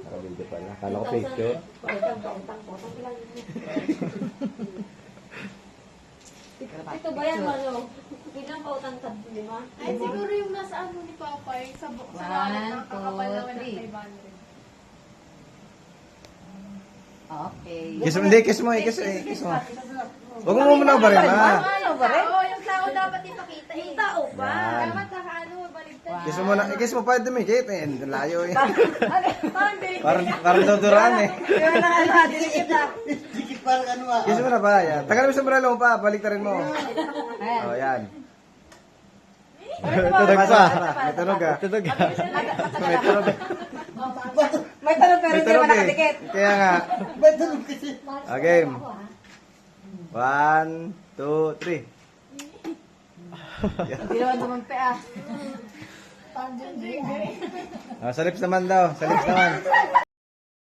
Nakabindi pala. Kala ko picture. Ito ba yan, ano? Bilang pautang 5. Ay, siguro yung nasa ano ni Papa, yung sa wallet na kakapal naman ng 500. Okay. Kiss mo, hindi, kiss mo, kiss mo. Huwag mo muna ba rin, ha? Ano ba rin? Oo, yung tao dapat ipakita eh. Yung tao pa. Yan. Dapat nakaano, baligtad. Kiss mo muna, kiss mo pa, dumikit eh. Layo eh. Parang delikit. Parang dodoraan eh. Kaya na ano, dinikit na. Kiss mo na ba, yan. Tagal mo sa sombrero mo pa, balik rin mo. Ayan. Oh, yan. Tunog pa. May tunog ah. Tunog May tunog. May tanong pero May hindi tunog naman eh. nakadikit. Kaya nga. Okay. 1, 2, 3. Hindi naman dumampi ah. Sa lips naman daw. Sa lips naman.